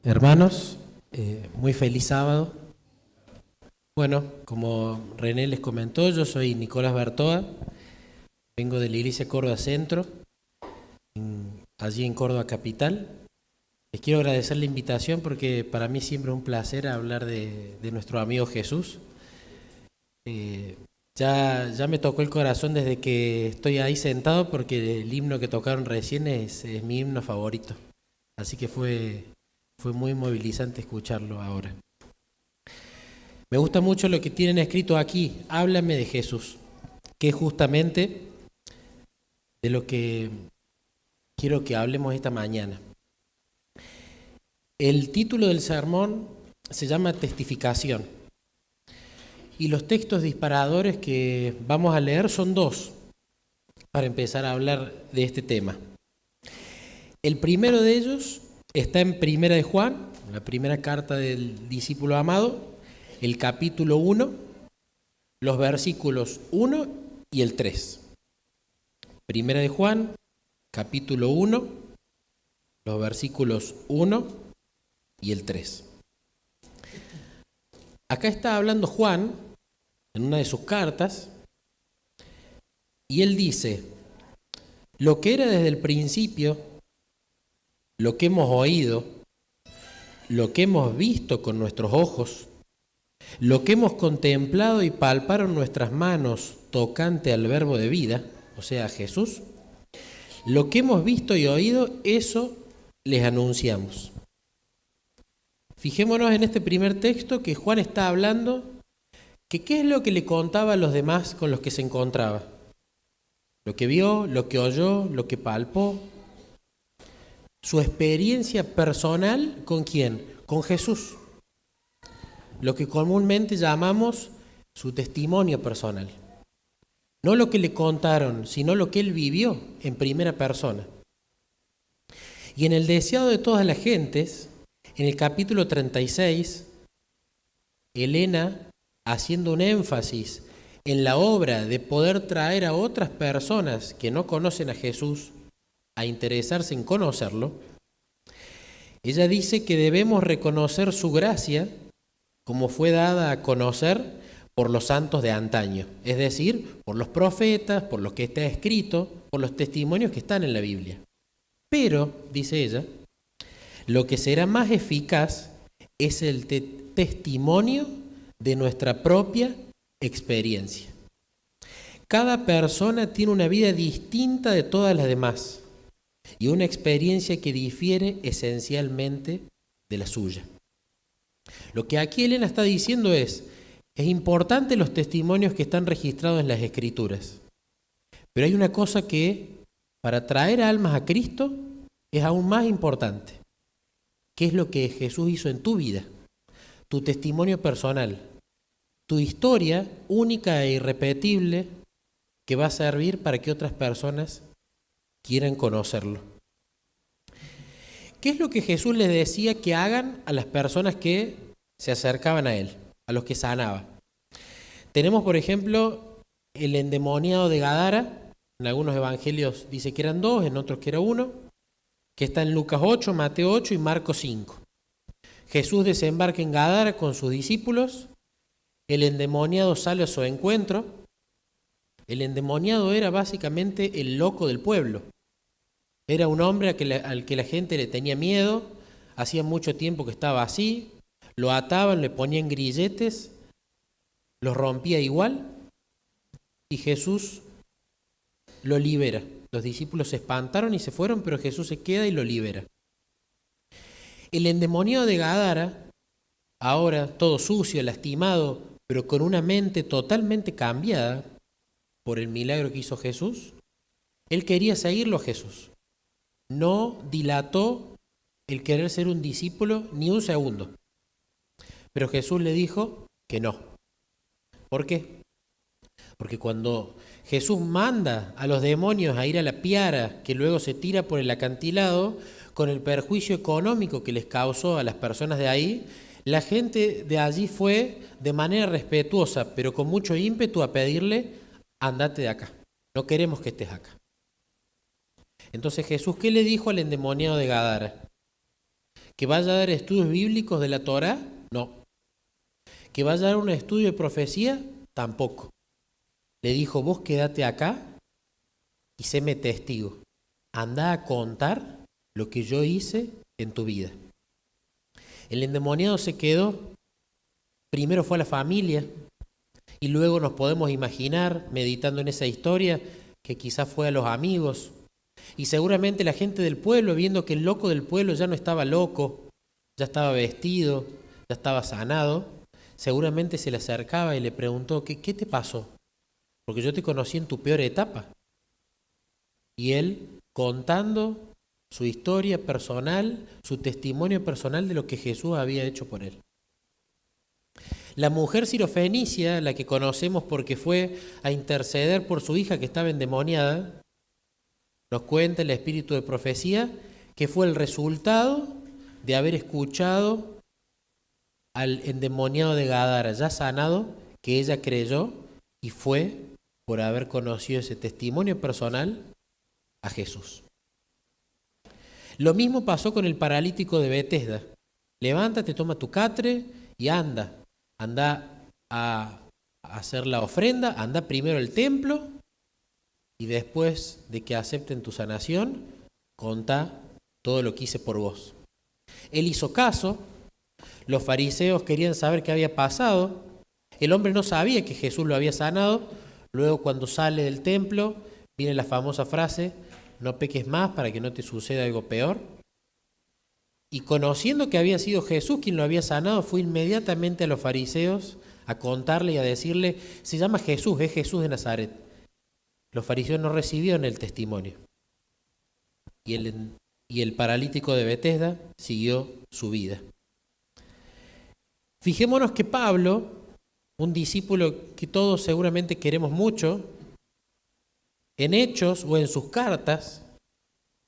Hermanos, muy feliz sábado. Bueno, como René les comentó, yo soy Nicolás Bertoa, vengo de la Iglesia Córdoba Centro, allí en Córdoba Capital. Les quiero agradecer la invitación porque para mí siempre es un placer hablar de nuestro amigo Jesús. Ya me tocó el corazón desde que estoy ahí sentado porque el himno que tocaron recién es mi himno favorito. Así que fue muy movilizante escucharlo ahora. Me gusta mucho lo que tienen escrito aquí, háblame de Jesús, que es justamente de lo que quiero que hablemos esta mañana. El título del sermón se llama Testificación. Y los textos disparadores que vamos a leer son dos, para empezar a hablar de este tema. El primero de ellos está en Primera de Juan, la primera carta del discípulo amado, el capítulo 1, los versículos 1 y el 3. Primera de Juan, capítulo 1, los versículos 1 y el 3. Acá está hablando Juan en una de sus cartas y él dice: lo que era desde el principio, lo que hemos oído, lo que hemos visto con nuestros ojos, lo que hemos contemplado y palparon nuestras manos tocante al verbo de vida, o sea, a Jesús, lo que hemos visto y oído, eso les anunciamos. Fijémonos en este primer texto que Juan está hablando, que qué es lo que le contaba a los demás con los que se encontraba. Lo que vio, lo que oyó, lo que palpó. Su experiencia personal, ¿con quién? Con Jesús. Lo que comúnmente llamamos su testimonio personal. No lo que le contaron, sino lo que él vivió en primera persona. Y en el deseado de todas las gentes, en el capítulo 36, Elena, haciendo un énfasis en la obra de poder traer a otras personas que no conocen a Jesús a interesarse en conocerlo, ella dice que debemos reconocer su gracia como fue dada a conocer por los santos de antaño, es decir, por los profetas, por lo que está escrito, por los testimonios que están en la Biblia. Pero, dice ella, lo que será más eficaz es el testimonio de nuestra propia experiencia. Cada persona tiene una vida distinta de todas las demás y una experiencia que difiere esencialmente de la suya. Lo que aquí Elena está diciendo es importante los testimonios que están registrados en las Escrituras, pero hay una cosa que para traer almas a Cristo es aún más importante. ¿Qué es lo que Jesús hizo en tu vida? Tu testimonio personal, tu historia única e irrepetible que va a servir para que otras personas quieran conocerlo. ¿Qué es lo que Jesús les decía que hagan a las personas que se acercaban a él, a los que sanaba? Tenemos, por ejemplo, el endemoniado de Gadara. En algunos evangelios dice que eran dos, en otros que era uno, que está en Lucas 8, Mateo 8 y Marcos 5. Jesús desembarca en Gadara con sus discípulos, el endemoniado sale a su encuentro. El endemoniado era básicamente el loco del pueblo. Era un hombre al que la gente le tenía miedo, hacía mucho tiempo que estaba así, lo ataban, le ponían grilletes, los rompía igual y Jesús lo libera. Los discípulos se espantaron y se fueron, pero Jesús se queda y lo libera. El endemoniado de Gadara, ahora todo sucio, lastimado, pero con una mente totalmente cambiada por el milagro que hizo Jesús, él quería seguirlo a Jesús. No dilató el querer ser un discípulo ni un segundo. Pero Jesús le dijo que no. ¿Por qué? Porque cuando Jesús manda a los demonios a ir a la piara, que luego se tira por el acantilado, con el perjuicio económico que les causó a las personas de ahí, la gente de allí fue de manera respetuosa, pero con mucho ímpetu a pedirle: andate de acá, no queremos que estés acá. Entonces Jesús, ¿qué le dijo al endemoniado de Gadara? ¿Que vaya a dar estudios bíblicos de la Torá? No. ¿Que vaya a dar un estudio de profecía? Tampoco. Le dijo, vos quédate acá y séme testigo. Anda a contar lo que yo hice en tu vida. El endemoniado se quedó. Primero fue a la familia y luego nos podemos imaginar, meditando en esa historia, que quizás fue a los amigos. Y seguramente la gente del pueblo, viendo que el loco del pueblo ya no estaba loco, ya estaba vestido, ya estaba sanado, seguramente se le acercaba y le preguntó, ¿qué te pasó? Porque yo te conocí en tu peor etapa. Y él, contando su historia personal, su testimonio personal de lo que Jesús había hecho por él. La mujer sirofenicia, la que conocemos porque fue a interceder por su hija que estaba endemoniada, nos cuenta el espíritu de profecía que fue el resultado de haber escuchado al endemoniado de Gadara, ya sanado, que ella creyó y fue por haber conocido ese testimonio personal a Jesús. Lo mismo pasó con el paralítico de Betesda. Levántate, toma tu catre y anda a hacer la ofrenda, anda primero al templo y después de que acepten tu sanación, contá todo lo que hice por vos. Él hizo caso, los fariseos querían saber qué había pasado, el hombre no sabía que Jesús lo había sanado, luego cuando sale del templo viene la famosa frase, no peques más para que no te suceda algo peor. Y conociendo que había sido Jesús quien lo había sanado, fue inmediatamente a los fariseos a contarle y a decirle, se llama Jesús, es Jesús de Nazaret. Los fariseos no recibieron el testimonio. Y el paralítico de Betesda siguió su vida. Fijémonos que Pablo, un discípulo que todos seguramente queremos mucho, en Hechos o en sus cartas,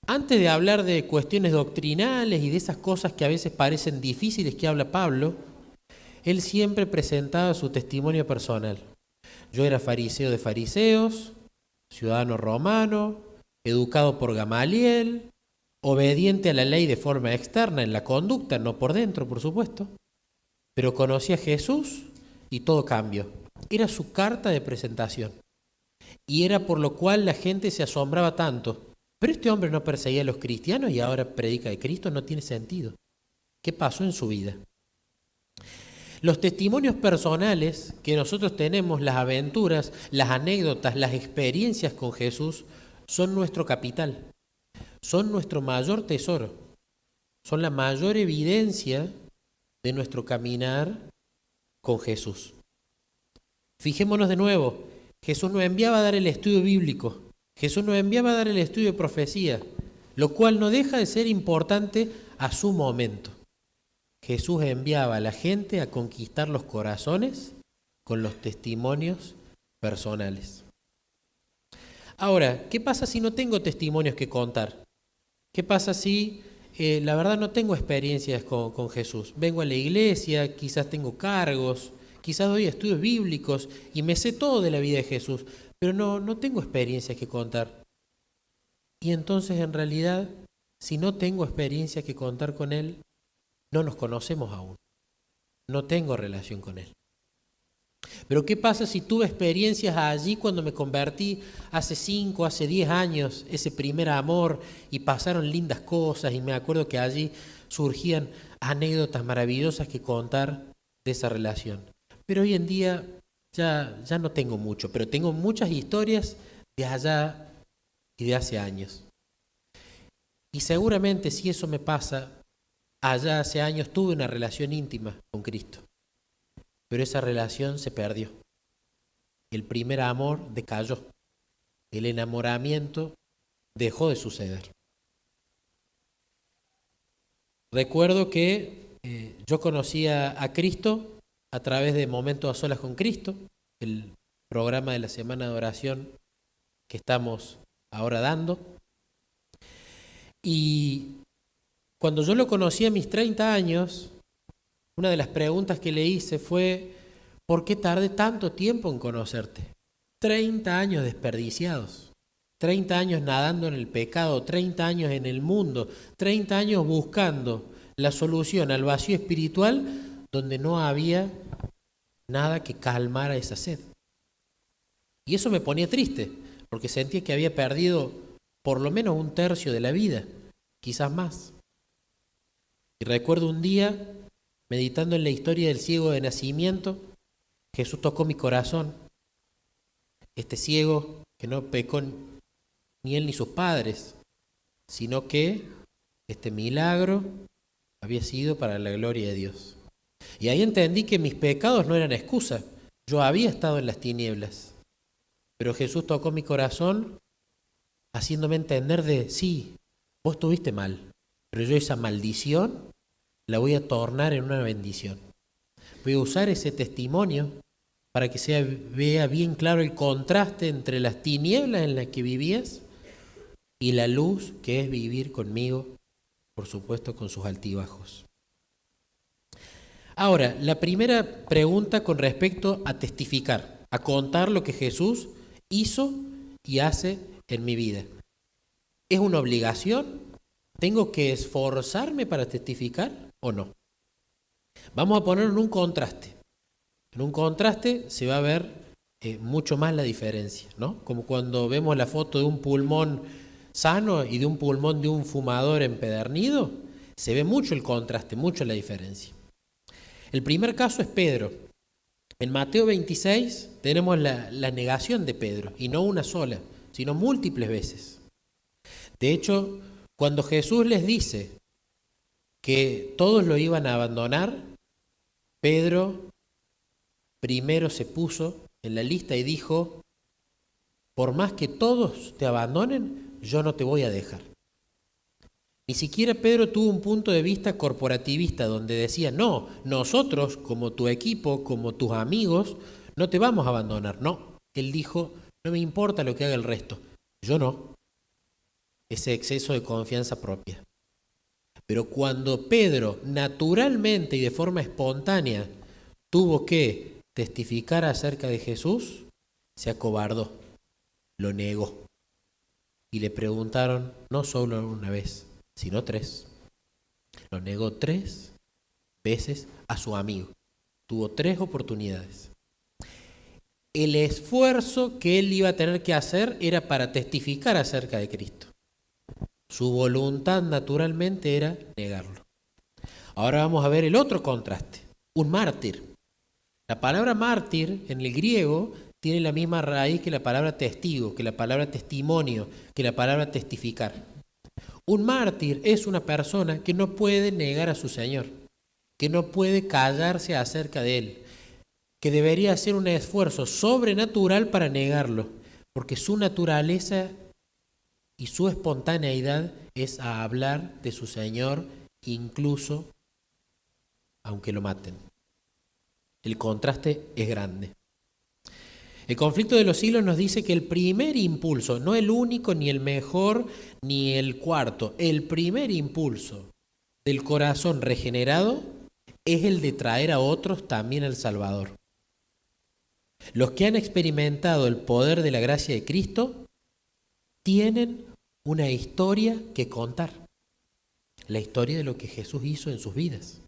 antes de hablar de cuestiones doctrinales y de esas cosas que a veces parecen difíciles que habla Pablo, él siempre presentaba su testimonio personal. Yo era fariseo de fariseos, ciudadano romano, educado por Gamaliel, obediente a la ley de forma externa en la conducta, no por dentro, por supuesto, pero conocí a Jesús y todo cambió. Era su carta de presentación. Y era por lo cual la gente se asombraba tanto. Pero este hombre no perseguía a los cristianos y ahora predica de Cristo, no tiene sentido. ¿Qué pasó en su vida? Los testimonios personales que nosotros tenemos, las aventuras, las anécdotas, las experiencias con Jesús, son nuestro capital, son nuestro mayor tesoro, son la mayor evidencia de nuestro caminar con Jesús. Fijémonos de nuevo, Jesús nos enviaba a dar el estudio bíblico, Jesús nos enviaba a dar el estudio de profecía, lo cual no deja de ser importante a su momento. Jesús enviaba a la gente a conquistar los corazones con los testimonios personales. Ahora, ¿qué pasa si no tengo testimonios que contar? ¿Qué pasa si la verdad no tengo experiencias con Jesús? Vengo a la iglesia, quizás tengo cargos, quizás doy estudios bíblicos y me sé todo de la vida de Jesús, pero no tengo experiencias que contar. Y entonces, en realidad, si no tengo experiencias que contar con Él, no nos conocemos aún. No tengo relación con Él. Pero ¿qué pasa si tuve experiencias allí cuando me convertí hace 5, hace 10 años, ese primer amor, y pasaron lindas cosas, y me acuerdo que allí surgían anécdotas maravillosas que contar de esa relación? Pero hoy en día ya no tengo mucho, pero tengo muchas historias de allá y de hace años. Y seguramente si eso me pasa, allá hace años tuve una relación íntima con Cristo, pero esa relación se perdió. El primer amor decayó, el enamoramiento dejó de suceder. Recuerdo que yo conocía a Cristo a través de Momentos a Solas con Cristo, el programa de la semana de oración que estamos ahora dando. Y cuando yo lo conocí a mis 30 años, una de las preguntas que le hice fue, ¿por qué tardé tanto tiempo en conocerte? 30 años desperdiciados, 30 años nadando en el pecado, 30 años en el mundo, 30 años buscando la solución al vacío espiritual donde no había nada que calmara esa sed. Y eso me ponía triste, porque sentía que había perdido por lo menos un tercio de la vida, quizás más. Y recuerdo un día, meditando en la historia del ciego de nacimiento, Jesús tocó mi corazón. Este ciego que no pecó ni él ni sus padres, sino que este milagro había sido para la gloria de Dios. Y ahí entendí que mis pecados no eran excusa. Yo había estado en las tinieblas. Pero Jesús tocó mi corazón haciéndome entender de, sí, vos estuviste mal, pero yo esa maldición la voy a tornar en una bendición. Voy a usar ese testimonio para que vea bien claro el contraste entre las tinieblas en las que vivías y la luz que es vivir conmigo, por supuesto con sus altibajos. Ahora, la primera pregunta con respecto a testificar, a contar lo que Jesús hizo y hace en mi vida. ¿Es una obligación? ¿Tengo que esforzarme para testificar o no? Vamos a ponerlo en un contraste. En un contraste se va a ver mucho más la diferencia, ¿no? Como cuando vemos la foto de un pulmón sano y de un pulmón de un fumador empedernido, se ve mucho el contraste, mucho la diferencia. El primer caso es Pedro. En Mateo 26 tenemos la negación de Pedro, y no una sola, sino múltiples veces. De hecho, cuando Jesús les dice que todos lo iban a abandonar, Pedro primero se puso en la lista y dijo, por más que todos te abandonen, yo no te voy a dejar. Ni siquiera Pedro tuvo un punto de vista corporativista donde decía, no, nosotros como tu equipo, como tus amigos, no te vamos a abandonar. No, él dijo, no me importa lo que haga el resto, yo no. Ese exceso de confianza propia. Pero cuando Pedro naturalmente y de forma espontánea tuvo que testificar acerca de Jesús, se acobardó, lo negó. Y le preguntaron no solo una vez, sino 3. Lo negó 3 veces a su amigo. Tuvo 3 oportunidades. El esfuerzo que él iba a tener que hacer era para testificar acerca de Cristo. Su voluntad naturalmente era negarlo. Ahora vamos a ver el otro contraste, un mártir. La palabra mártir en el griego tiene la misma raíz que la palabra testigo, que la palabra testimonio, que la palabra testificar. Un mártir es una persona que no puede negar a su Señor, que no puede callarse acerca de Él, que debería hacer un esfuerzo sobrenatural para negarlo, porque su naturaleza y su espontaneidad es a hablar de su Señor, incluso aunque lo maten. El contraste es grande. El conflicto de los siglos nos dice que el primer impulso, no el único, ni el mejor, ni el cuarto, el primer impulso del corazón regenerado es el de traer a otros también al Salvador. Los que han experimentado el poder de la gracia de Cristo tienen una historia que contar, la historia de lo que Jesús hizo en sus vidas.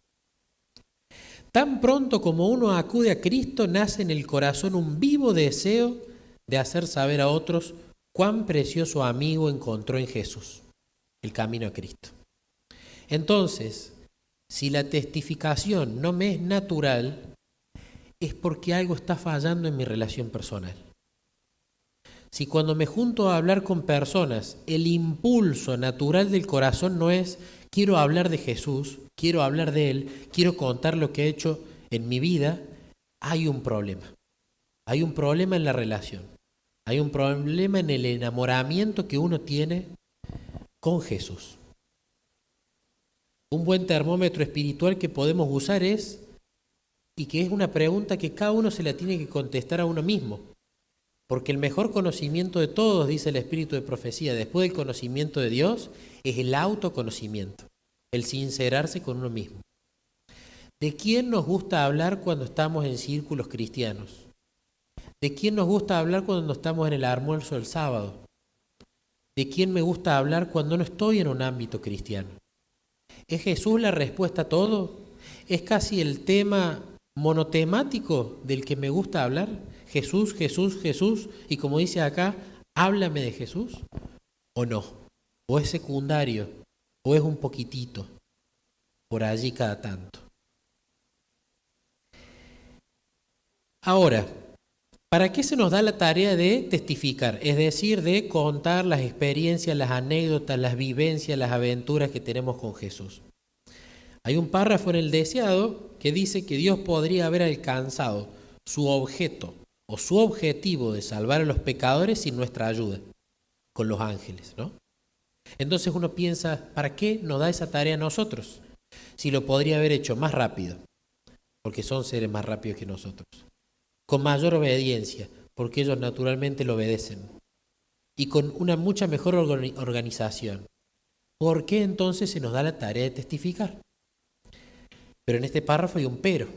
Tan pronto como uno acude a Cristo, nace en el corazón un vivo deseo de hacer saber a otros cuán precioso amigo encontró en Jesús, el camino a Cristo. Entonces, si la testificación no me es natural, es porque algo está fallando en mi relación personal. Si cuando me junto a hablar con personas, el impulso natural del corazón no es quiero hablar de Jesús, quiero hablar de Él, quiero contar lo que he hecho en mi vida, hay un problema. Hay un problema en la relación. Hay un problema en el enamoramiento que uno tiene con Jesús. Un buen termómetro espiritual que podemos usar es, y que es una pregunta que cada uno se la tiene que contestar a uno mismo. Porque el mejor conocimiento de todos, dice el Espíritu de Profecía, después del conocimiento de Dios, es el autoconocimiento, el sincerarse con uno mismo. ¿De quién nos gusta hablar cuando estamos en círculos cristianos? ¿De quién nos gusta hablar cuando estamos en el almuerzo del sábado? ¿De quién me gusta hablar cuando no estoy en un ámbito cristiano? ¿Es Jesús la respuesta a todo? ¿Es casi el tema monotemático del que me gusta hablar? Jesús, Jesús, Jesús. Y como dice acá, háblame de Jesús. ¿O no? ¿O es secundario? ¿O es un poquitito? Por allí cada tanto. Ahora, ¿para qué se nos da la tarea de testificar? Es decir, de contar las experiencias, las anécdotas, las vivencias, las aventuras que tenemos con Jesús. Hay un párrafo en el deseado que dice que Dios podría haber alcanzado su objeto o su objetivo de salvar a los pecadores sin nuestra ayuda, con los ángeles, ¿no? Entonces uno piensa, ¿para qué nos da esa tarea a nosotros? Si lo podría haber hecho más rápido, porque son seres más rápidos que nosotros. Con mayor obediencia, porque ellos naturalmente lo obedecen. Y con una mucha mejor organización. ¿Por qué entonces se nos da la tarea de testificar? Pero en este párrafo hay un pero.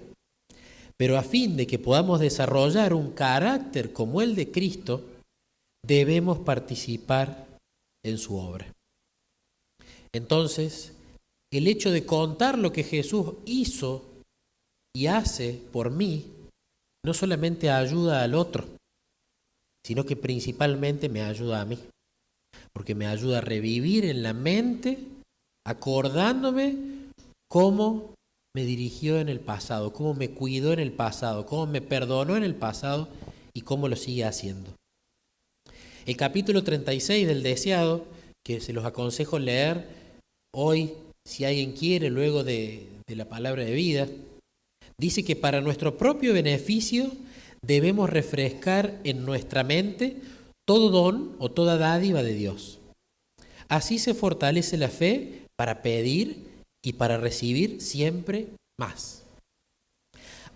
Pero a fin de que podamos desarrollar un carácter como el de Cristo, debemos participar en su obra. Entonces, el hecho de contar lo que Jesús hizo y hace por mí, no solamente ayuda al otro, sino que principalmente me ayuda a mí. Porque me ayuda a revivir en la mente, acordándome cómo me dirigió en el pasado, cómo me cuidó en el pasado, cómo me perdonó en el pasado y cómo lo sigue haciendo. El capítulo 36 del deseado, que se los aconsejo leer hoy, si alguien quiere, luego de la palabra de vida, dice que para nuestro propio beneficio debemos refrescar en nuestra mente todo don o toda dádiva de Dios. Así se fortalece la fe para pedir y para recibir siempre más.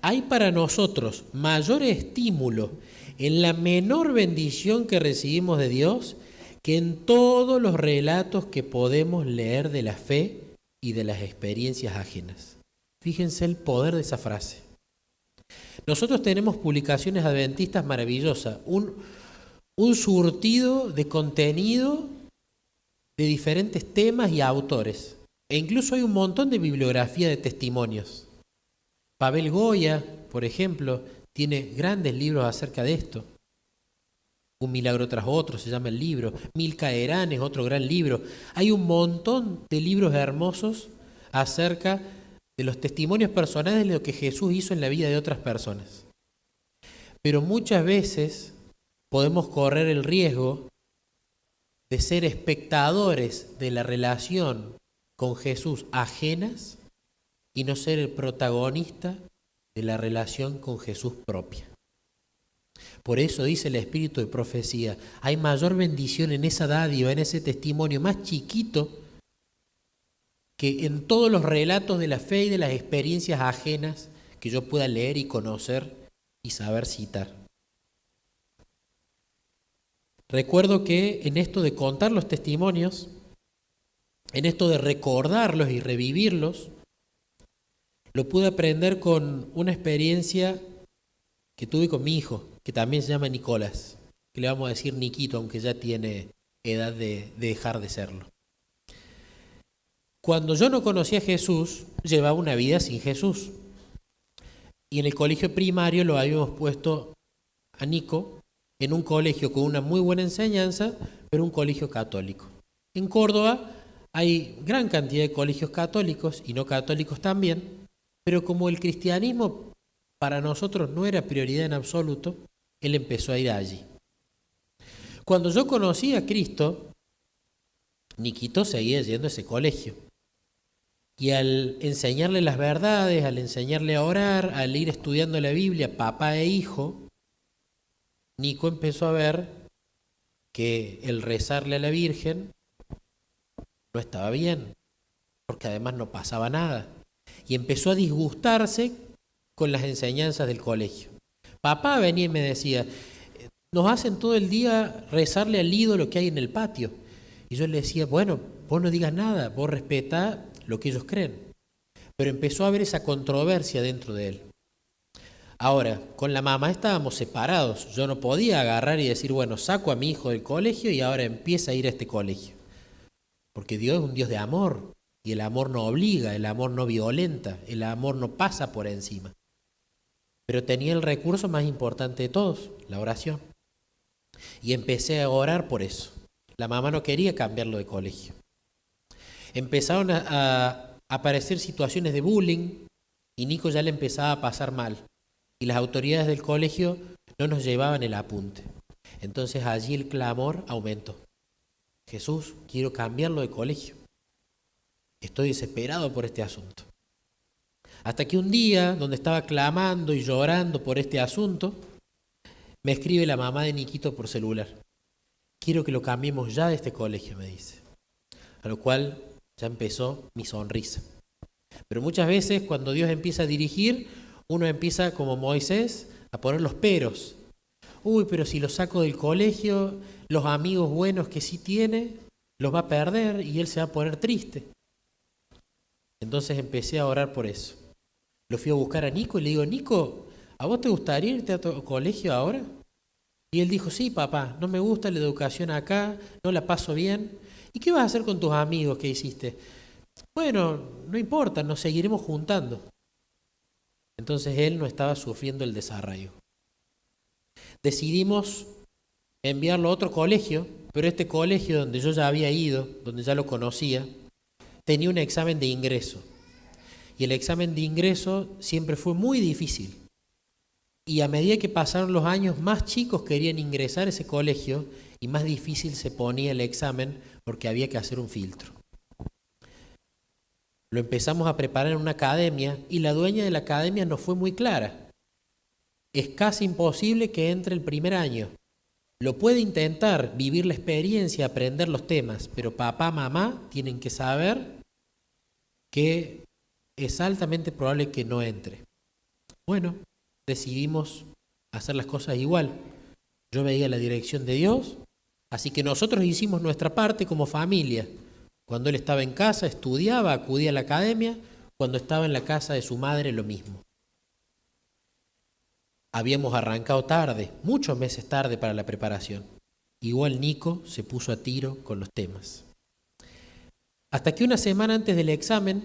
Hay para nosotros mayor estímulo en la menor bendición que recibimos de Dios que en todos los relatos que podemos leer de la fe y de las experiencias ajenas. Fíjense el poder de esa frase. Nosotros tenemos publicaciones adventistas maravillosas, un surtido de contenido de diferentes temas y autores. E incluso hay un montón de bibliografía de testimonios. Pavel Goya, por ejemplo, tiene grandes libros acerca de esto. Un milagro tras otro se llama el libro. Milka Herán es otro gran libro. Hay un montón de libros hermosos acerca de los testimonios personales de lo que Jesús hizo en la vida de otras personas. Pero muchas veces podemos correr el riesgo de ser espectadores de la relación con Jesús ajenas y no ser el protagonista de la relación con Jesús propia. Por eso dice el Espíritu de profecía, hay mayor bendición en esa dádiva, en ese testimonio más chiquito que en todos los relatos de la fe y de las experiencias ajenas que yo pueda leer y conocer y saber citar. Recuerdo que en esto de contar los testimonios, en esto de recordarlos y revivirlos, lo pude aprender con una experiencia que tuve con mi hijo, que también se llama Nicolás, que le vamos a decir Niquito, aunque ya tiene edad de dejar de serlo. Cuando yo no conocía a Jesús, llevaba una vida sin Jesús. Y en el colegio primario lo habíamos puesto a Nico en un colegio con una muy buena enseñanza, pero un colegio católico. En Córdoba hay gran cantidad de colegios católicos y no católicos también, pero como el cristianismo para nosotros no era prioridad en absoluto, él empezó a ir allí. Cuando yo conocí a Cristo, Niquito seguía yendo a ese colegio. Y al enseñarle las verdades, al enseñarle a orar, al ir estudiando la Biblia, papá e hijo, Nico empezó a ver que el rezarle a la Virgen no estaba bien, porque además no pasaba nada. Y empezó a disgustarse con las enseñanzas del colegio. Papá venía y me decía, nos hacen todo el día rezarle al ídolo que hay en el patio. Y yo le decía, bueno, vos no digas nada, vos respetá lo que ellos creen. Pero empezó a haber esa controversia dentro de él. Ahora, con la mamá estábamos separados. Yo no podía agarrar y decir, bueno, saco a mi hijo del colegio y ahora empieza a ir a este colegio. Porque Dios es un Dios de amor Y el amor no obliga, el amor no violenta, el amor no pasa por encima. Pero tenía el recurso más importante de todos, la oración. Y empecé a orar por eso. La mamá no quería cambiarlo de colegio. Empezaron a aparecer situaciones de bullying y Nico ya le empezaba a pasar mal. Y las autoridades del colegio no nos llevaban el apunte. Entonces allí el clamor aumentó. Jesús, quiero cambiarlo de colegio. Estoy desesperado por este asunto. Hasta que un día, donde estaba clamando y llorando por este asunto, me escribe la mamá de Niquito por celular. Quiero que lo cambiemos ya de este colegio, me dice. A lo cual ya empezó mi sonrisa. Pero muchas veces cuando Dios empieza a dirigir, uno empieza como Moisés a poner los peros. Uy, pero si lo saco del colegio, los amigos buenos que sí tiene, los va a perder y él se va a poner triste. Entonces empecé a orar por eso. Lo fui a buscar a Nico y le digo, Nico, ¿a vos te gustaría irte a tu colegio ahora? Y él dijo, sí, papá, no me gusta la educación acá, no la paso bien. ¿Y qué vas a hacer con tus amigos que hiciste? Bueno, no importa, nos seguiremos juntando. Entonces él no estaba sufriendo el desarraigo. Decidimos enviarlo a otro colegio, pero este colegio donde yo ya había ido, donde ya lo conocía, tenía un examen de ingreso. Y el examen de ingreso siempre fue muy difícil. Y a medida que pasaron los años, más chicos querían ingresar a ese colegio y más difícil se ponía el examen porque había que hacer un filtro. Lo empezamos a preparar en una academia y la dueña de la academia nos fue muy clara. Es casi imposible que entre el primer año. Lo puede intentar, vivir la experiencia, aprender los temas, pero papá, mamá tienen que saber que es altamente probable que no entre. Bueno, decidimos hacer las cosas igual. Yo veía la dirección de Dios, así que nosotros hicimos nuestra parte como familia. Cuando él estaba en casa, estudiaba, acudía a la academia. Cuando estaba en la casa de su madre, lo mismo. Habíamos arrancado tarde, muchos meses tarde para la preparación. Igual Nico se puso a tiro con los temas. Hasta que una semana antes del examen,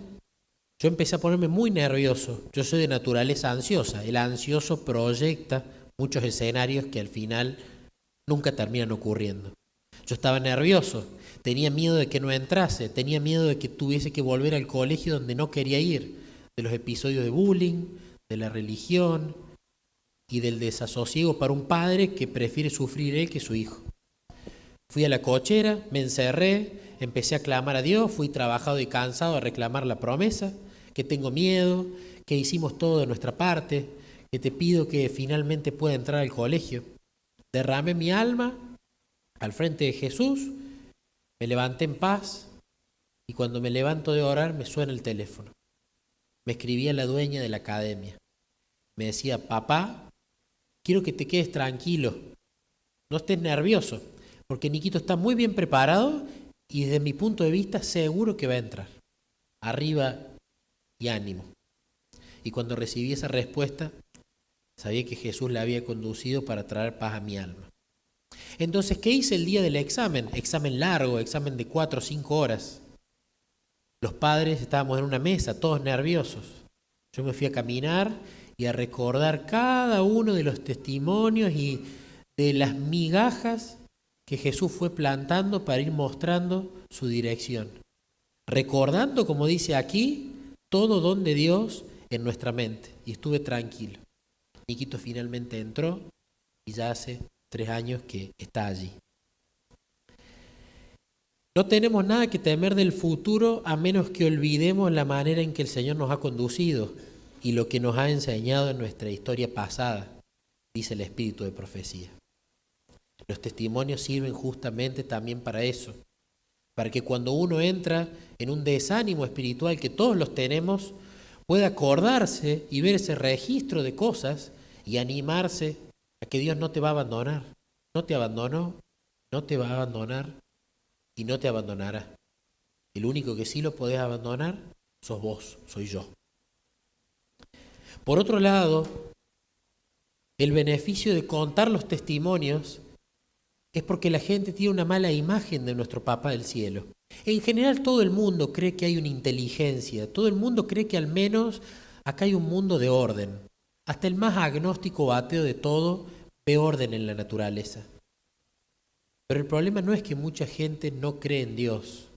yo empecé a ponerme muy nervioso. Yo soy de naturaleza ansiosa. El ansioso proyecta muchos escenarios que al final nunca terminan ocurriendo. Yo estaba nervioso, tenía miedo de que no entrase, tenía miedo de que tuviese que volver al colegio donde no quería ir, de los episodios de bullying, de la religión y del desasosiego para un padre que prefiere sufrir él que su hijo. Fui a la cochera, me encerré, empecé a clamar a Dios, fui trabajado y cansado a reclamar la promesa, que tengo miedo, que hicimos todo de nuestra parte, que te pido que finalmente pueda entrar al colegio. Derramé mi alma al frente de Jesús, me levanté en paz y cuando me levanto de orar me suena el teléfono. Me escribía la dueña de la academia. Me decía, papá, quiero que te quedes tranquilo, no estés nervioso, porque Niquito está muy bien preparado y desde mi punto de vista seguro que va a entrar. Arriba y ánimo. Y cuando recibí esa respuesta, sabía que Jesús la había conducido para traer paz a mi alma. Entonces, ¿qué hice el día del examen? Examen largo, examen de 4 o 5 horas. Los padres estábamos en una mesa, todos nerviosos. Yo me fui a caminar y a recordar cada uno de los testimonios y de las migajas que Jesús fue plantando para ir mostrando su dirección. Recordando, como dice aquí, todo don de Dios en nuestra mente. Y estuve tranquilo. Niquito finalmente entró y ya hace 3 años que está allí. No tenemos nada que temer del futuro a menos que olvidemos la manera en que el Señor nos ha conducido y lo que nos ha enseñado en nuestra historia pasada, dice el Espíritu de Profecía. Los testimonios sirven justamente también para eso, para que cuando uno entra en un desánimo espiritual que todos los tenemos, pueda acordarse y ver ese registro de cosas y animarse a que Dios no te va a abandonar. No te abandonó, no te va a abandonar y no te abandonará. El único que sí lo podés abandonar sos vos, soy yo. Por otro lado, el beneficio de contar los testimonios es porque la gente tiene una mala imagen de nuestro Papá del cielo. En general todo el mundo cree que hay una inteligencia, todo el mundo cree que al menos acá hay un mundo de orden. Hasta el más agnóstico o ateo de todo ve orden en la naturaleza. Pero el problema no es que mucha gente no cree en Dios.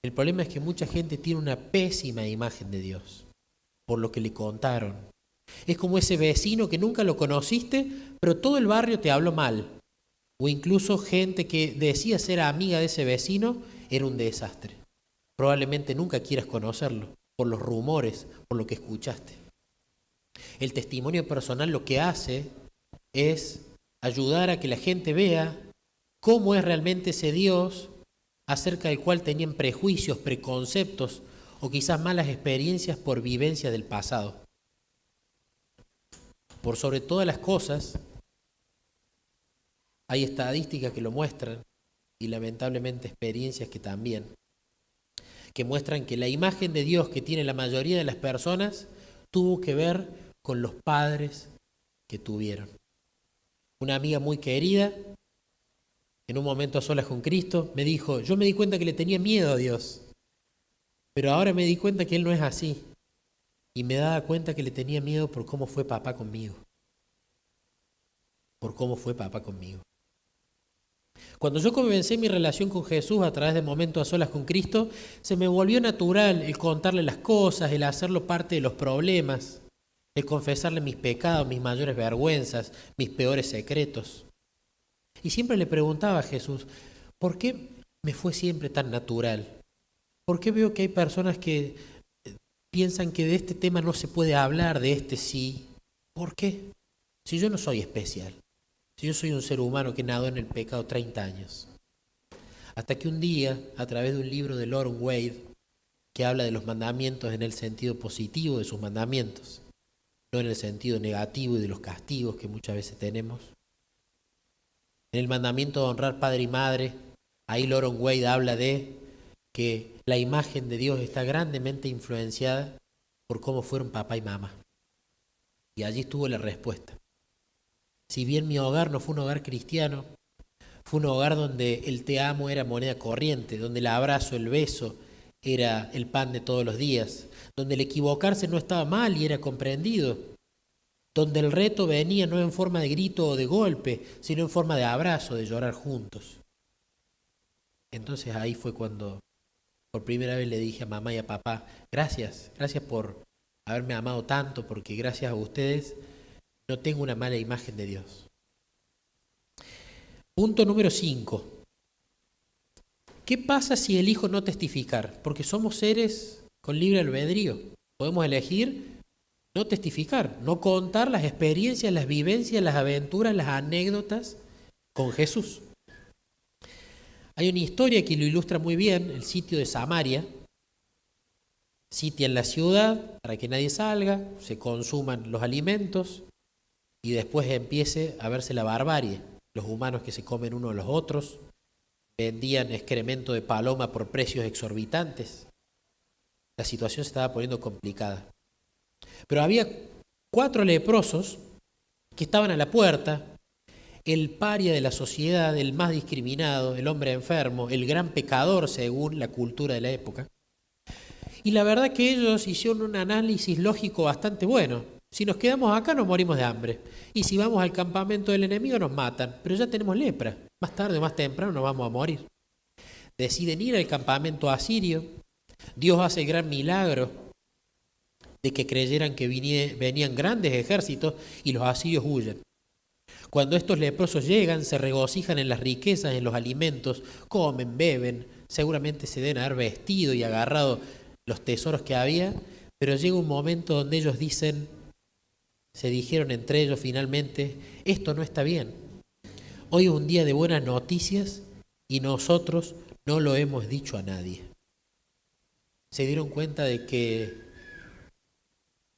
El problema es que mucha gente tiene una pésima imagen de Dios, por lo que le contaron. Es como ese vecino que nunca lo conociste, pero todo el barrio te habló mal. O incluso gente que decía ser amiga de ese vecino era un desastre. Probablemente nunca quieras conocerlo, por los rumores, por lo que escuchaste. El testimonio personal lo que hace es ayudar a que la gente vea cómo es realmente ese Dios acerca del cual tenían prejuicios, preconceptos o quizás malas experiencias por vivencia del pasado. Por sobre todas las cosas, hay estadísticas que lo muestran y lamentablemente experiencias que también, que muestran que la imagen de Dios que tiene la mayoría de las personas tuvo que ver con los padres que tuvieron. Una amiga muy querida, en un momento a solas con Cristo, me dijo, yo me di cuenta que le tenía miedo a Dios, pero ahora me di cuenta que Él no es así. Y me daba cuenta que le tenía miedo por cómo fue papá conmigo. Por cómo fue papá conmigo. Cuando yo comencé mi relación con Jesús a través de momentos a solas con Cristo, se me volvió natural el contarle las cosas, el hacerlo parte de los problemas, el confesarle mis pecados, mis mayores vergüenzas, mis peores secretos. Y siempre le preguntaba a Jesús, ¿por qué me fue siempre tan natural? ¿Por qué veo que hay personas que piensan que de este tema no se puede hablar, de este sí? ¿Por qué? Si yo no soy especial, si yo soy un ser humano que nadó en el pecado 30 años. Hasta que un día, a través de un libro de Loren Wade, que habla de los mandamientos en el sentido positivo de sus mandamientos, no en el sentido negativo y de los castigos que muchas veces tenemos. En el mandamiento de honrar padre y madre, ahí Loren Wade habla de que la imagen de Dios está grandemente influenciada por cómo fueron papá y mamá. Y allí estuvo la respuesta. Si bien mi hogar no fue un hogar cristiano, fue un hogar donde el te amo era moneda corriente, donde el abrazo, el beso era el pan de todos los días, donde el equivocarse no estaba mal y era comprendido, donde el reto venía no en forma de grito o de golpe, sino en forma de abrazo, de llorar juntos. Entonces ahí fue cuando por primera vez le dije a mamá y a papá, gracias por haberme amado tanto, porque gracias a ustedes no tengo una mala imagen de Dios. Punto número 5. ¿Qué pasa si elijo no testificar? Porque somos seres con libre albedrío. Podemos elegir no testificar, no contar las experiencias, las vivencias, las aventuras, las anécdotas con Jesús. Hay una historia que lo ilustra muy bien, el sitio de Samaria. Sitian la ciudad para que nadie salga, se consuman los alimentos y después empiece a verse la barbarie. Los humanos que se comen unos a los otros, vendían excremento de paloma por precios exorbitantes. La situación se estaba poniendo complicada. Pero había 4 leprosos que estaban a la puerta, el paria de la sociedad, el más discriminado, el hombre enfermo, el gran pecador según la cultura de la época. Y la verdad que ellos hicieron un análisis lógico bastante bueno. Si nos quedamos acá nos morimos de hambre. Y si vamos al campamento del enemigo nos matan. Pero ya tenemos lepra. Más tarde o más temprano nos vamos a morir. Deciden ir al campamento asirio. Dios hace el gran milagro de que creyeran que venían grandes ejércitos y los asirios huyen. Cuando estos leprosos llegan, se regocijan en las riquezas, en los alimentos, comen, beben, seguramente se deben haber vestido y agarrado los tesoros que había, pero llega un momento donde ellos se dijeron entre ellos finalmente, esto no está bien. Hoy es un día de buenas noticias y nosotros no lo hemos dicho a nadie. Se dieron cuenta de que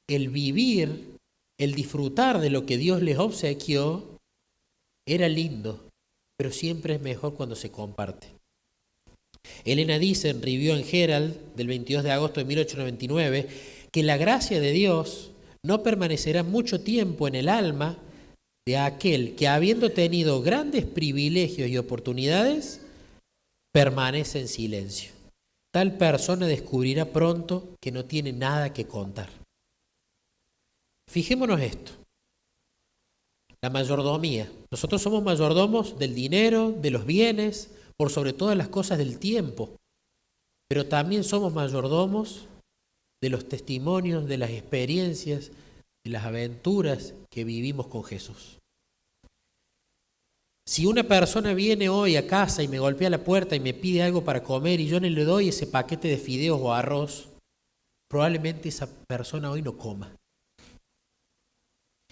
el vivir, el disfrutar de lo que Dios les obsequió, era lindo, pero siempre es mejor cuando se comparte. Elena dice en Review and Herald del 22 de agosto de 1899 que la gracia de Dios no permanecerá mucho tiempo en el alma de aquel que, habiendo tenido grandes privilegios y oportunidades, permanece en silencio. Tal persona descubrirá pronto que no tiene nada que contar. Fijémonos esto. La mayordomía. Nosotros somos mayordomos del dinero, de los bienes, por sobre todas las cosas del tiempo. Pero también somos mayordomos de los testimonios, de las experiencias, de las aventuras que vivimos con Jesús. Si una persona viene hoy a casa y me golpea la puerta y me pide algo para comer y yo no le doy ese paquete de fideos o arroz, probablemente esa persona hoy no coma.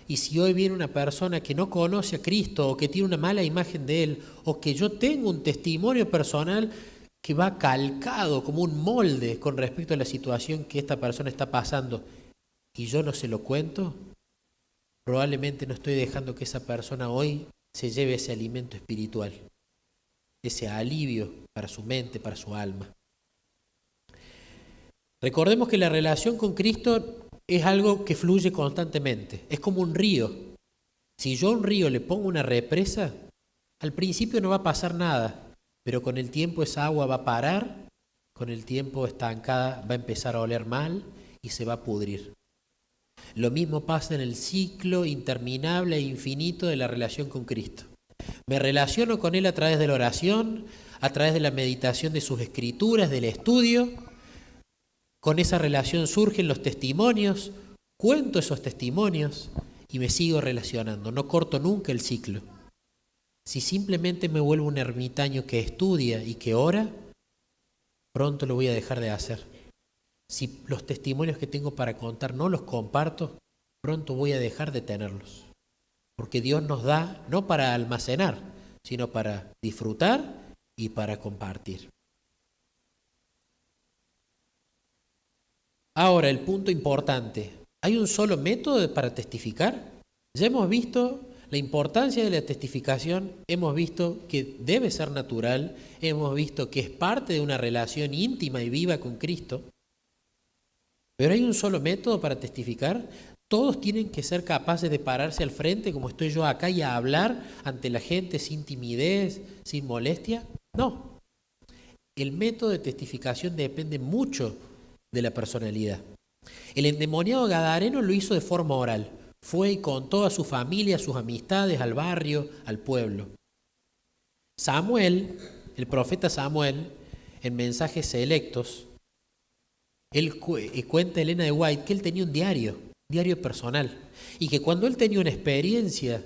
Y si hoy viene una persona que no conoce a Cristo o que tiene una mala imagen de Él o que yo tengo un testimonio personal que va calcado como un molde con respecto a la situación que esta persona está pasando y yo no se lo cuento, probablemente no estoy dejando que esa persona hoy se lleve ese alimento espiritual, ese alivio para su mente, para su alma. Recordemos que la relación con Cristo es algo que fluye constantemente, es como un río. Si yo a un río le pongo una represa, al principio no va a pasar nada, pero con el tiempo esa agua va a parar, con el tiempo estancada va a empezar a oler mal y se va a pudrir. Lo mismo pasa en el ciclo interminable e infinito de la relación con Cristo. Me relaciono con Él a través de la oración, a través de la meditación de sus escrituras, del estudio. Con esa relación surgen los testimonios, cuento esos testimonios y me sigo relacionando. No corto nunca el ciclo. Si simplemente me vuelvo un ermitaño que estudia y que ora, pronto lo voy a dejar de hacer. Si los testimonios que tengo para contar no los comparto, pronto voy a dejar de tenerlos. Porque Dios nos da no para almacenar, sino para disfrutar y para compartir. Ahora, el punto importante. ¿Hay un solo método para testificar? Ya hemos visto la importancia de la testificación, hemos visto que debe ser natural, hemos visto que es parte de una relación íntima y viva con Cristo. Pero hay un solo método para testificar. Todos tienen que ser capaces de pararse al frente, como estoy yo acá, y a hablar ante la gente sin timidez, sin molestia. No. El método de testificación depende mucho de la personalidad. El endemoniado gadareno lo hizo de forma oral. Fue y contó a su familia, a sus amistades, al barrio, al pueblo. Samuel, el profeta Samuel, en Mensajes Selectos, él cuenta Elena de White que él tenía un diario personal, y que cuando él tenía una experiencia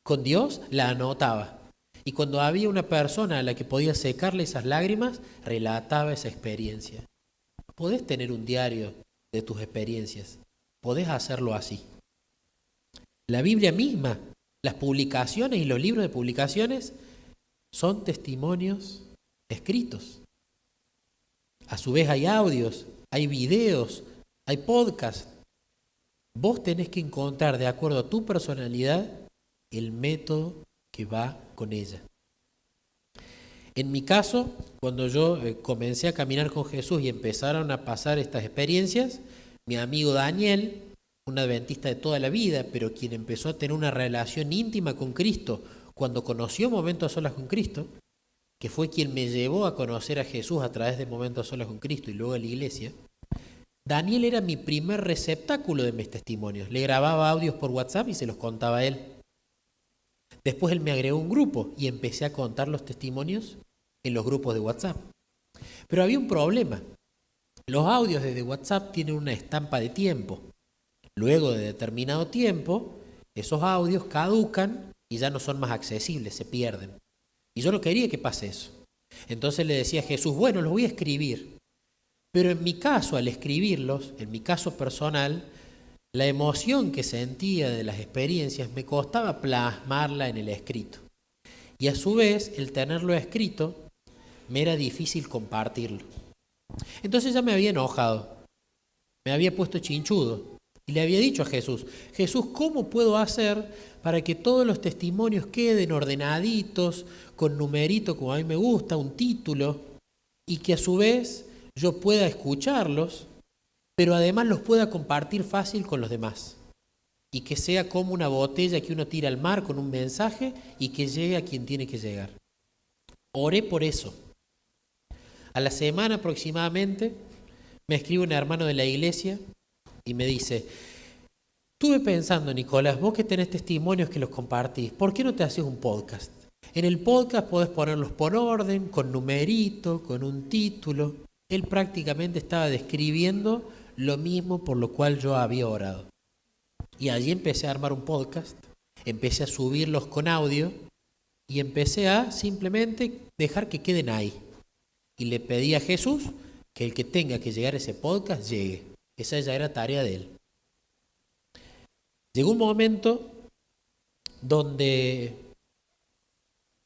con Dios, la anotaba. Y cuando había una persona a la que podía secarle esas lágrimas, relataba esa experiencia. Podés tener un diario de tus experiencias, podés hacerlo así. La Biblia misma, las publicaciones y los libros de publicaciones son testimonios escritos. A su vez hay audios, hay videos, hay podcasts. Vos tenés que encontrar, de acuerdo a tu personalidad, el método que va con ella. En mi caso, cuando yo comencé a caminar con Jesús y empezaron a pasar estas experiencias, mi amigo Daniel, un adventista de toda la vida, pero quien empezó a tener una relación íntima con Cristo cuando conoció Momentos a Solas con Cristo, que fue quien me llevó a conocer a Jesús a través de Momentos a Solas con Cristo y luego a la iglesia, Daniel era mi primer receptáculo de mis testimonios. Le grababa audios por WhatsApp y se los contaba a él. Después él me agregó un grupo y empecé a contar los testimonios en los grupos de WhatsApp. Pero había un problema. Los audios desde WhatsApp tienen una estampa de tiempo. Luego de determinado tiempo, esos audios caducan y ya no son más accesibles, se pierden. Y yo no quería que pase eso. Entonces le decía a Jesús, bueno, los voy a escribir. Pero en mi caso, al escribirlos, en mi caso personal, la emoción que sentía de las experiencias me costaba plasmarla en el escrito. Y a su vez, el tenerlo escrito, me era difícil compartirlo. Entonces ya me había enojado, me había puesto chinchudo y le había dicho a Jesús, Jesús, ¿cómo puedo hacer para que todos los testimonios queden ordenaditos, con numerito como a mí me gusta, un título, y que a su vez yo pueda escucharlos, pero además los pueda compartir fácil con los demás? Y que sea como una botella que uno tira al mar con un mensaje y que llegue a quien tiene que llegar. Oré por eso. A la semana aproximadamente me escribe un hermano de la iglesia y me dice: estuve pensando, Nicolás, vos que tenés testimonios que los compartís, ¿por qué no te haces un podcast? En el podcast podés ponerlos por orden, con numerito, con un título. Él prácticamente estaba describiendo lo mismo por lo cual yo había orado. Y allí empecé a armar un podcast, empecé a subirlos con audio y empecé a simplemente dejar que queden ahí. Y le pedí a Jesús que el que tenga que llegar a ese podcast llegue. Esa ya era tarea de él. Llegó un momento donde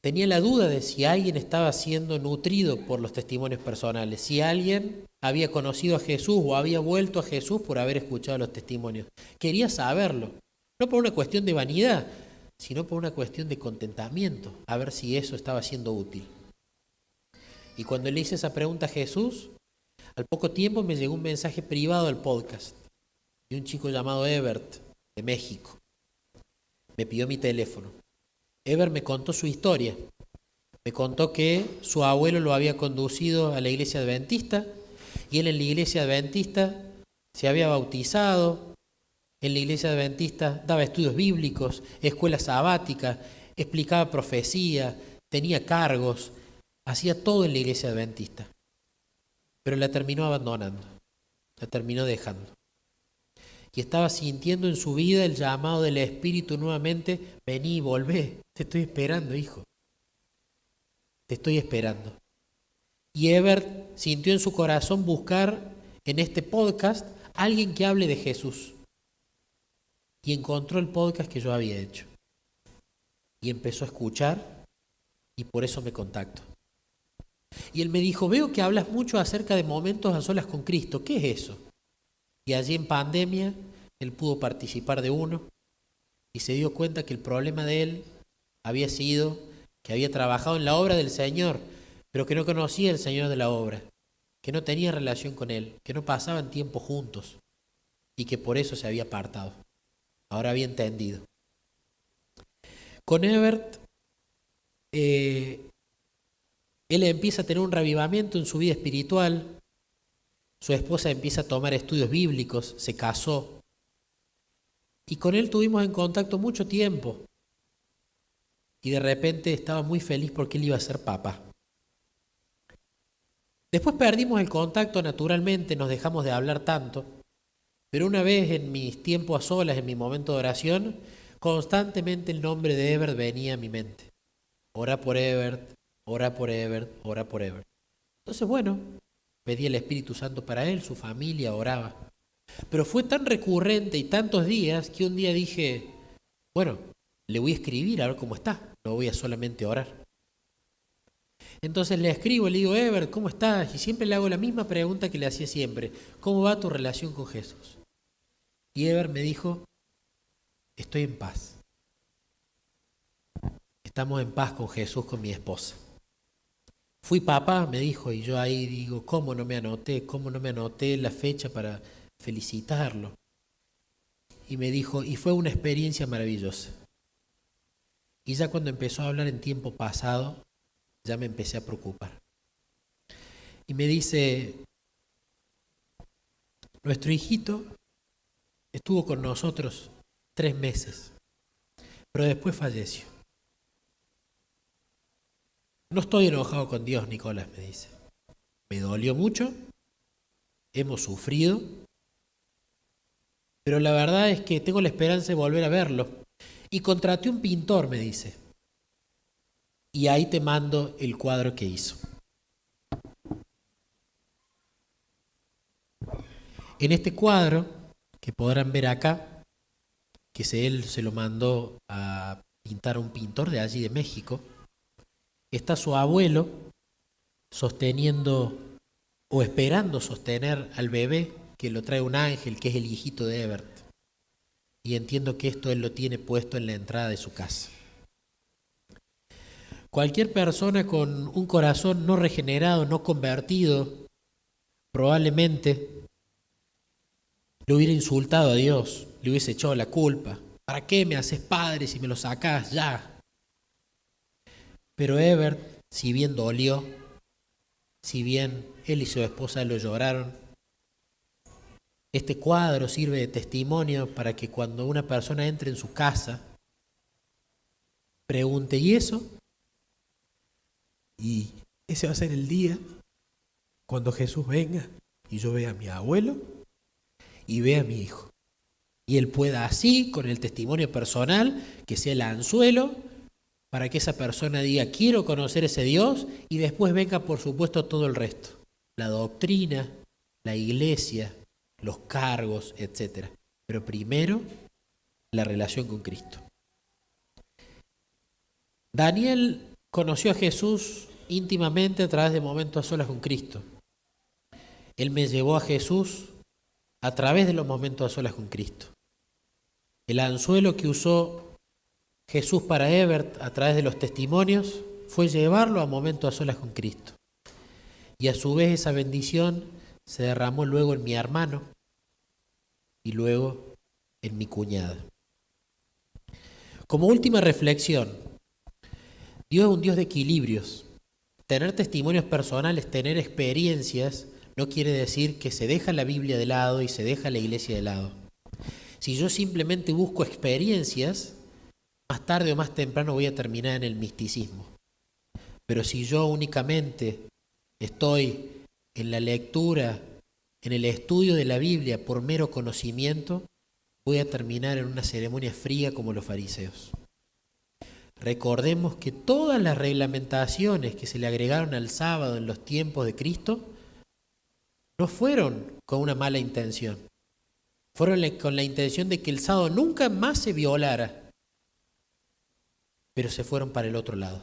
tenía la duda de si alguien estaba siendo nutrido por los testimonios personales, si alguien había conocido a Jesús o había vuelto a Jesús por haber escuchado los testimonios. Quería saberlo, no por una cuestión de vanidad, sino por una cuestión de contentamiento, a ver si eso estaba siendo útil. Y cuando le hice esa pregunta a Jesús, al poco tiempo me llegó un mensaje privado al podcast de un chico llamado Ebert, de México. Me pidió mi teléfono. Ebert me contó su historia. Me contó que su abuelo lo había conducido a la iglesia adventista y él en la iglesia adventista se había bautizado. En la iglesia adventista daba estudios bíblicos, escuela sabática, explicaba profecía, tenía cargos, hacía todo en la iglesia adventista. Pero la terminó abandonando, la terminó dejando. Y estaba sintiendo en su vida el llamado del Espíritu nuevamente: vení, volvé, te estoy esperando, hijo. Te estoy esperando. Y Ebert sintió en su corazón buscar en este podcast a alguien que hable de Jesús. Y encontró el podcast que yo había hecho. Y empezó a escuchar y por eso me contactó. Y él me dijo: veo que hablas mucho acerca de momentos a solas con Cristo. ¿Qué es eso? Y allí en pandemia él pudo participar de uno y se dio cuenta que el problema de él había sido que había trabajado en la obra del Señor, pero que no conocía al Señor de la obra, que no tenía relación con Él, que no pasaban tiempo juntos y que por eso se había apartado. Ahora había entendido. Con Ebert, él empieza a tener un revivamiento en su vida espiritual. Su esposa empieza a tomar estudios bíblicos, se casó. Y con él tuvimos en contacto mucho tiempo. Y de repente estaba muy feliz porque él iba a ser papá. Después perdimos el contacto naturalmente, nos dejamos de hablar tanto. Pero una vez en mis tiempos a solas, en mi momento de oración, constantemente el nombre de Ebert venía a mi mente. Ora por Ebert, ora por Ebert, ora por Ebert. Entonces, bueno, pedí el Espíritu Santo para él, su familia, oraba. Pero fue tan recurrente y tantos días que un día dije: bueno, le voy a escribir a ver cómo está, no voy a solamente orar. Entonces le escribo, le digo: Ebert, ¿cómo estás? Y siempre le hago la misma pregunta que le hacía siempre: ¿cómo va tu relación con Jesús? Y Ebert me dijo: estoy en paz. Estamos en paz con Jesús, con mi esposa. Fui papá, me dijo, y yo ahí digo: ¿cómo no me anoté la fecha para felicitarlo? Y me dijo: y fue una experiencia maravillosa. Y ya cuando empezó a hablar en tiempo pasado, ya me empecé a preocupar. Y me dice: nuestro hijito estuvo con nosotros 3 meses, pero después falleció. No estoy enojado con Dios, Nicolás, me dice. Me dolió mucho, hemos sufrido, pero la verdad es que tengo la esperanza de volver a verlo. Y contraté un pintor, me dice. Y ahí te mando el cuadro que hizo. En este cuadro, que podrán ver acá, que él se lo mandó a pintar a un pintor de allí de México, está su abuelo sosteniendo o esperando sostener al bebé que lo trae un ángel, que es el hijito de Ebert. Y entiendo que esto él lo tiene puesto en la entrada de su casa. Cualquier persona con un corazón no regenerado, no convertido, probablemente le hubiera insultado a Dios, le hubiese echado la culpa. ¿Para qué me haces padre si me lo sacás ya? Pero Ebert si bien dolió, si bien él y su esposa lo lloraron, este cuadro sirve de testimonio para que cuando una persona entre en su casa, pregunte, ¿y eso? Y ese va a ser el día cuando Jesús venga y yo vea a mi abuelo y vea a mi hijo. Y él pueda así, con el testimonio personal, que sea el anzuelo para que esa persona diga, quiero conocer ese Dios, y después venga, por supuesto, todo el resto. La doctrina, la iglesia, los cargos, etc. Pero primero, la relación con Cristo. Daniel conoció a Jesús íntimamente a través de momentos a solas con Cristo. Él me llevó a Jesús a través de los momentos a solas con Cristo. El anzuelo que usó Jesús para Ebert a través de los testimonios fue llevarlo a momentos a solas con Cristo. Y a su vez esa bendición se derramó luego en mi hermano y luego en mi cuñada. Como última reflexión, Dios es un Dios de equilibrios. Tener testimonios personales, tener experiencias, no quiere decir que se deja la Biblia de lado y se deja la iglesia de lado. Si yo simplemente busco experiencias, más tarde o más temprano voy a terminar en el misticismo. Pero si yo únicamente estoy en la lectura, en el estudio de la Biblia por mero conocimiento, voy a terminar en una ceremonia fría como los fariseos. Recordemos que todas las reglamentaciones que se le agregaron al sábado en los tiempos de Cristo no fueron con una mala intención. Fueron con la intención de que el sábado nunca más se violara, pero se fueron para el otro lado.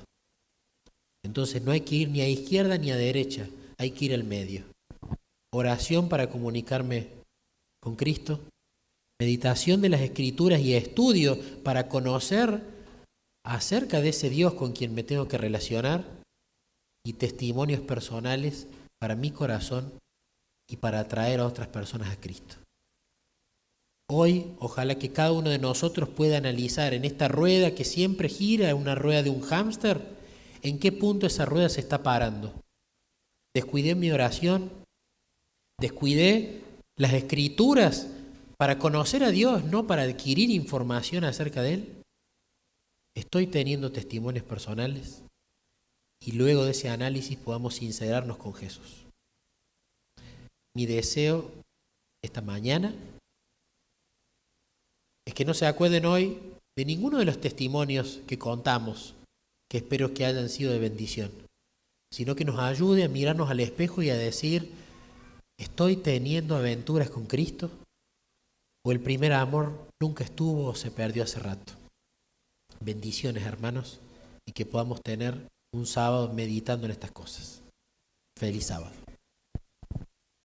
Entonces no hay que ir ni a izquierda ni a derecha, hay que ir al medio. Oración para comunicarme con Cristo, meditación de las Escrituras y estudio para conocer acerca de ese Dios con quien me tengo que relacionar, y testimonios personales para mi corazón y para atraer a otras personas a Cristo. Hoy, ojalá que cada uno de nosotros pueda analizar en esta rueda que siempre gira, una rueda de un hámster, en qué punto esa rueda se está parando. Descuidé mi oración, descuidé las Escrituras para conocer a Dios, no para adquirir información acerca de Él. Estoy teniendo testimonios personales y luego de ese análisis podamos sincerarnos con Jesús. Mi deseo esta mañana es que no se acuerden hoy de ninguno de los testimonios que contamos, que espero que hayan sido de bendición, sino que nos ayude a mirarnos al espejo y a decir, ¿estoy teniendo aventuras con Cristo? ¿O el primer amor nunca estuvo o se perdió hace rato? Bendiciones, hermanos, y que podamos tener un sábado meditando en estas cosas. Feliz sábado.